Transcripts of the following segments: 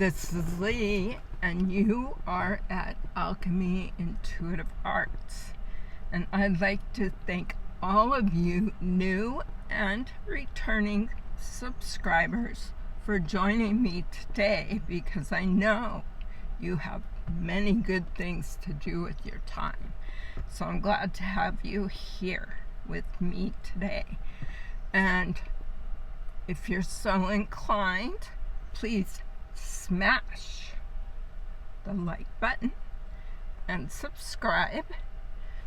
This is Leigh, and you are at Alchemy Intuitive Arts. And I'd like to thank all of you new and returning subscribers for joining me today, because I know you have many good things to do with your time. So I'm glad to have you here with me today. And if you're so inclined, please smash the like button and subscribe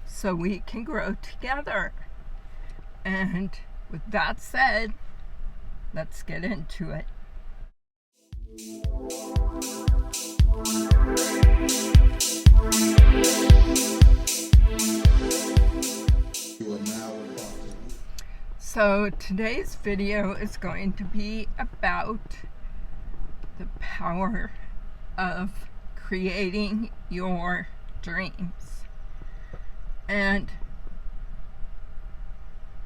so we can grow together. And with that said, let's get into it. So today's video is going to be about the power of creating your dreams. And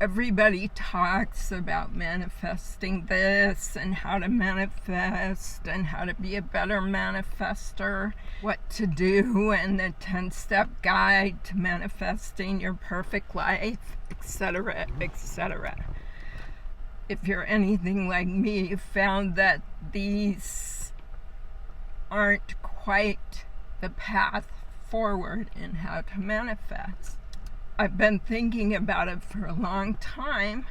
everybody talks about manifesting this and how to manifest and how to be a better manifester, what to do, and the 10-step guide to manifesting your perfect life, etc., etc. If you're anything like me, you found that these aren't quite the path forward in how to manifest. I've been thinking about it for a long time,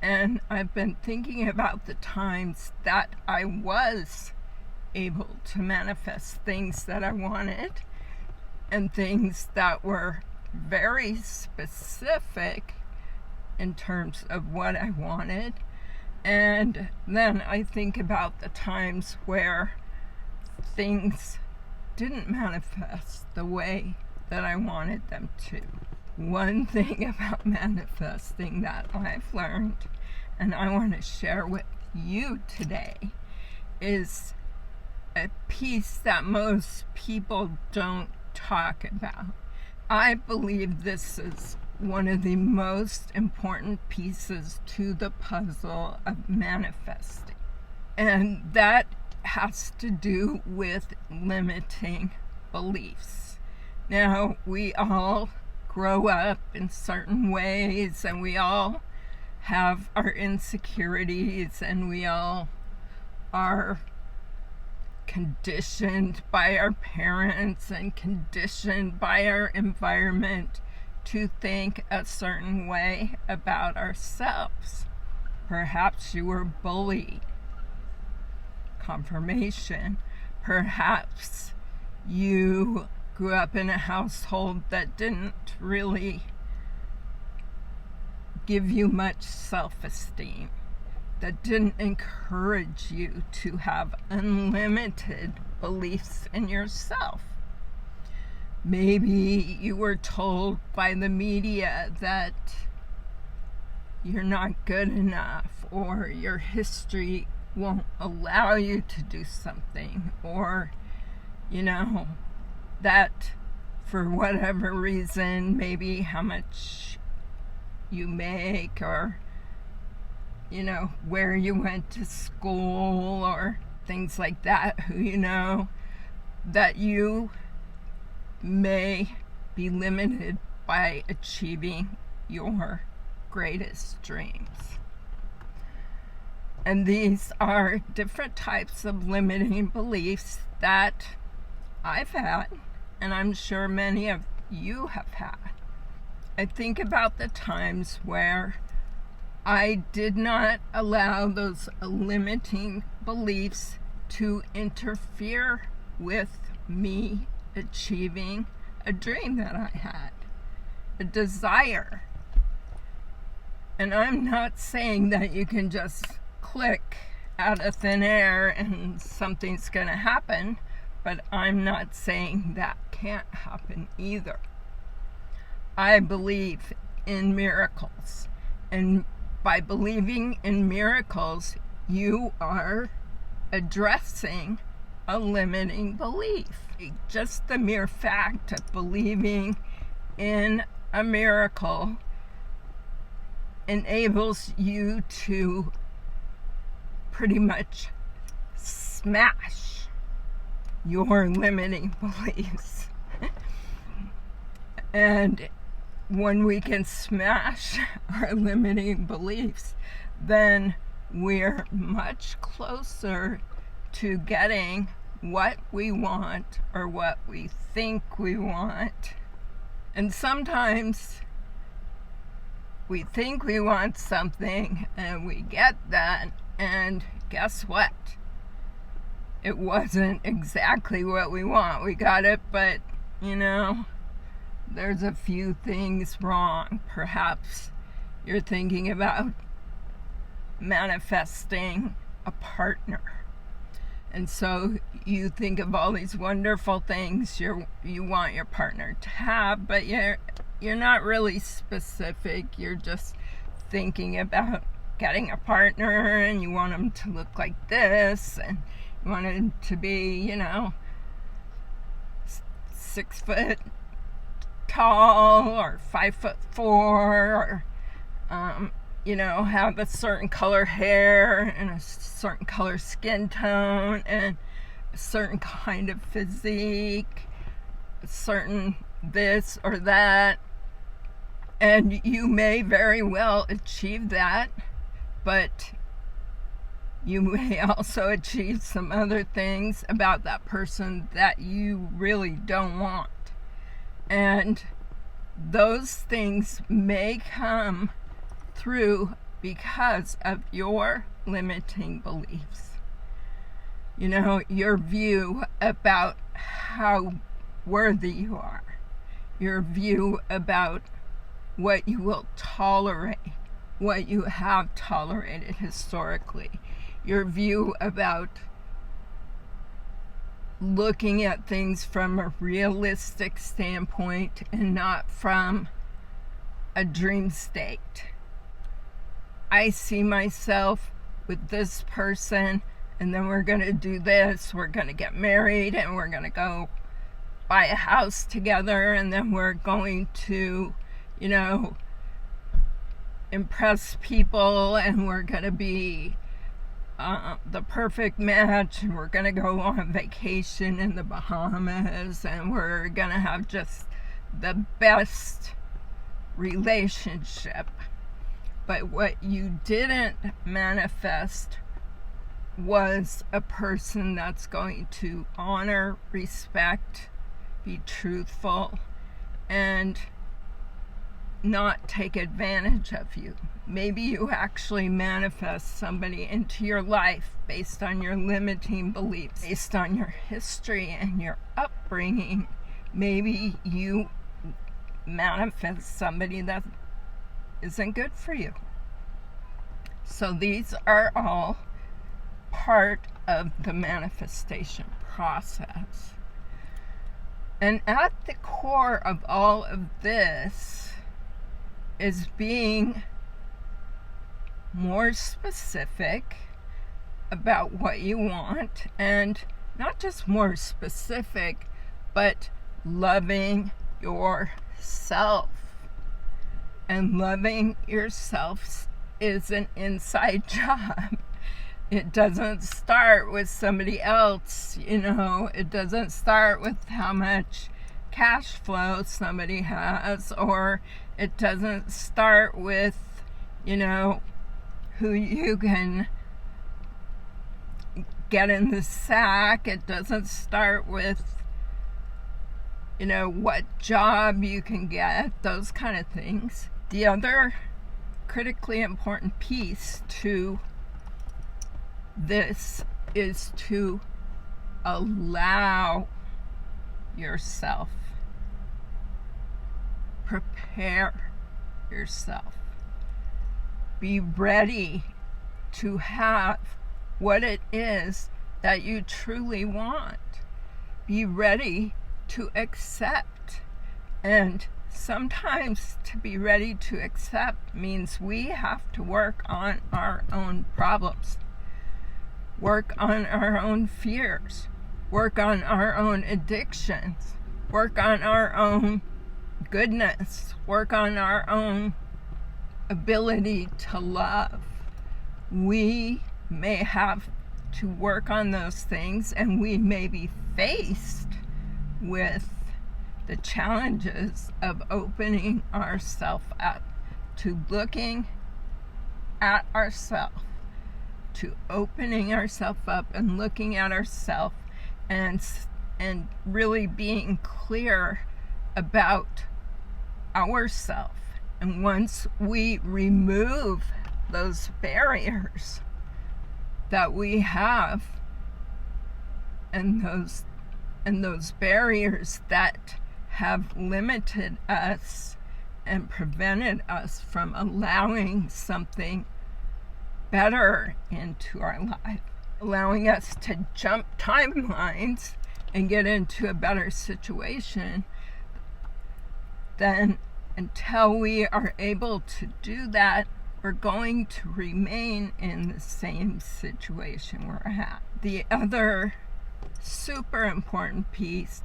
and I've been thinking about the times that I was able to manifest things that I wanted and things that were very specific in terms of what I wanted. And then I think about the times where things didn't manifest the way that I wanted them to. One thing about manifesting that I've learned, and I want to share with you today, is a piece that most people don't talk about. I believe this is one of the most important pieces to the puzzle of manifesting. And that has to do with limiting beliefs. Now, we all grow up in certain ways, and we all have our insecurities, and we all are conditioned by our parents and conditioned by our environment to think a certain way about ourselves. Perhaps you were bullied. Confirmation. Perhaps you grew up in a household that didn't really give you much self-esteem, that didn't encourage you to have unlimited beliefs in yourself. Maybe you were told by the media that you're not good enough, or your history won't allow you to do something, or, that for whatever reason, maybe how much you make, or, where you went to school, or things like that, that you may be limited by achieving your greatest dreams. And these are different types of limiting beliefs that I've had, and I'm sure many of you have had. I think about the times where I did not allow those limiting beliefs to interfere with me achieving a dream that I had, a desire. And I'm not saying that you can just click out of thin air and something's going to happen, but I'm not saying that can't happen either. I believe in miracles, and by believing in miracles, you are addressing a limiting belief. Just the mere fact of believing in a miracle enables you to pretty much smash your limiting beliefs. And when we can smash our limiting beliefs, then we're much closer to getting what we want or what we think we want. And sometimes we think we want something and we get that, and guess what? It wasn't exactly what we want. We got it, but there's a few things wrong. Perhaps you're thinking about manifesting a partner. And so you think of all these wonderful things you want your partner to have, but you're not really specific. You're just thinking about getting a partner, and you want them to look like this, and you want them to be, 6 foot tall or 5'4", or have a certain color hair and a certain color skin tone and a certain kind of physique, a certain this or that. And you may very well achieve that, but you may also achieve some other things about that person that you really don't want. And those things may come through because of your limiting beliefs. Your view about how worthy you are, your view about what you will tolerate, what you have tolerated historically, your view about looking at things from a realistic standpoint and not from a dream state. I see myself with this person, and then we're going to do this, we're going to get married, and we're going to go buy a house together, and then we're going to, impress people, and we're going to be the perfect match, and we're going to go on vacation in the Bahamas, and we're going to have just the best relationship. But what you didn't manifest was a person that's going to honor, respect, be truthful, and not take advantage of you. Maybe you actually manifest somebody into your life based on your limiting beliefs, based on your history and your upbringing. Maybe you manifest somebody that isn't good for you. So these are all part of the manifestation process. And at the core of all of this is being more specific about what you want, and not just more specific, but loving yourself. And loving yourself is an inside job. It doesn't start with somebody else, it doesn't start with how much cash flow somebody has, or it doesn't start with, who you can get in the sack. It doesn't start with, what job you can get, those kind of things. The other critically important piece to this is to allow yourself, prepare yourself, be ready to have what it is that you truly want. Be ready to accept. And sometimes to be ready to accept means we have to work on our own problems, work on our own fears, work on our own addictions, work on our own goodness, work on our own ability to love. We may have to work on those things, and we may be faced with the challenges of opening ourselves up to looking at ourselves, to opening ourselves up and looking at ourselves, and really being clear about ourselves. And once we remove those barriers that we have, and those barriers that have limited us and prevented us from allowing something better into our life, allowing us to jump timelines and get into a better situation, then until we are able to do that, we're going to remain in the same situation we're at. The other super important piece,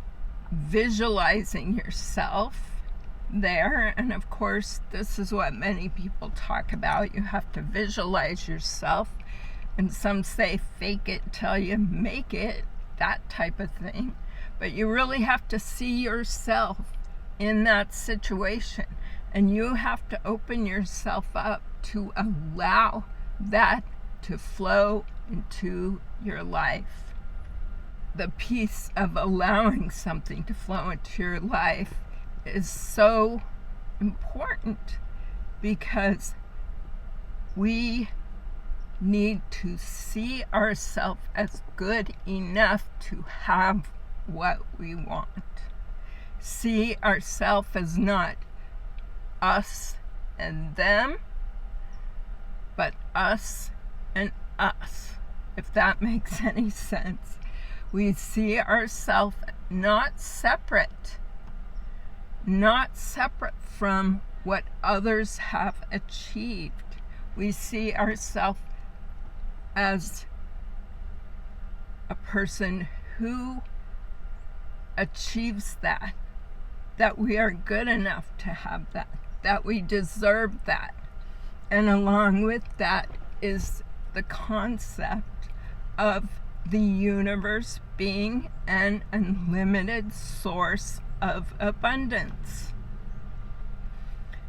visualizing yourself there, and of course this is what many people talk about. You have to visualize yourself, and some say fake it till you make it, that type of thing. But you really have to see yourself in that situation, and you have to open yourself up to allow that to flow into your life. The piece of allowing something to flow into your life is so important, because we need to see ourselves as good enough to have what we want. See ourselves as not us and them, but us and us, if that makes any sense. We see ourselves not separate from what others have achieved. We see ourselves as a person who achieves that we are good enough to have that we deserve that. And along with that is the concept of the universe being an unlimited source of abundance.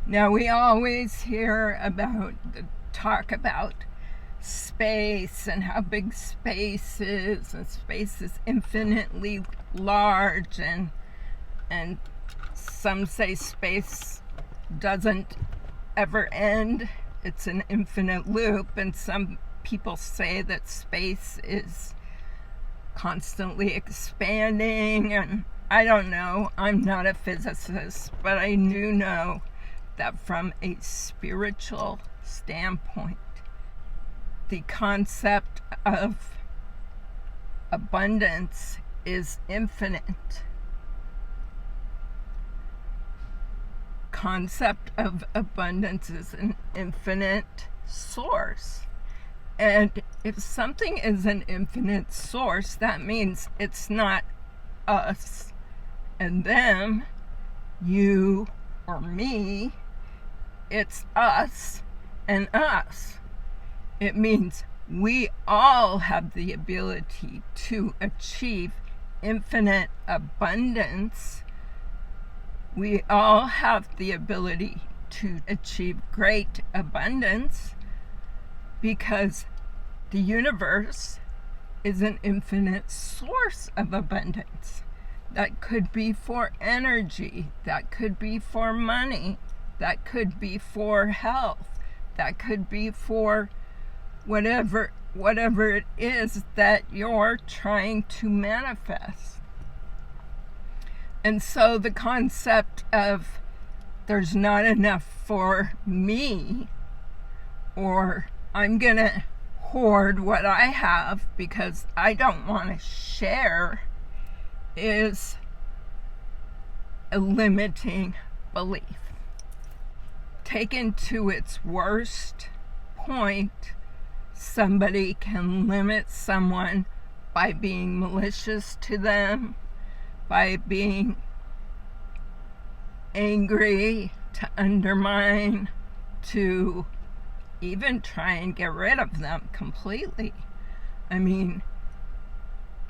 Now, we always hear talk about space and how big space is, and space is infinitely large, and some say space doesn't ever end, it's an infinite loop, and some people say that space is constantly expanding, and I don't know, I'm not a physicist, but I do know that from a spiritual standpoint, the concept of abundance is infinite. Concept of abundance is an infinite source. And if something is an infinite source, that means it's not us and them, you or me, it's us and us. It means we all have the ability to achieve infinite abundance. We all have the ability to achieve great abundance, because the universe is an infinite source of abundance. That could be for energy, that could be for money, that could be for health, that could be for whatever it is that you're trying to manifest. And so the concept of there's not enough for me, or I'm gonna hoard what I have because I don't want to share, is a limiting belief. Taken to its worst point, somebody can limit someone by being malicious to them, by being angry, to undermine, to even try and get rid of them completely. I mean,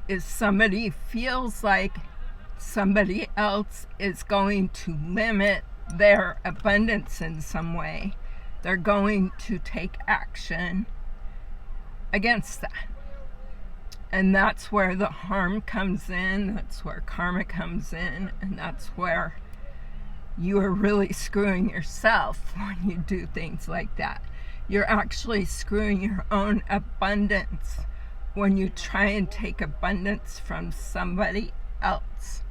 if somebody feels like somebody else is going to limit their abundance in some way, they're going to take action against that. And that's where the harm comes in, that's where karma comes in, and that's where you are really screwing yourself when you do things like that. You're actually screwing your own abundance when you try and take abundance from somebody else.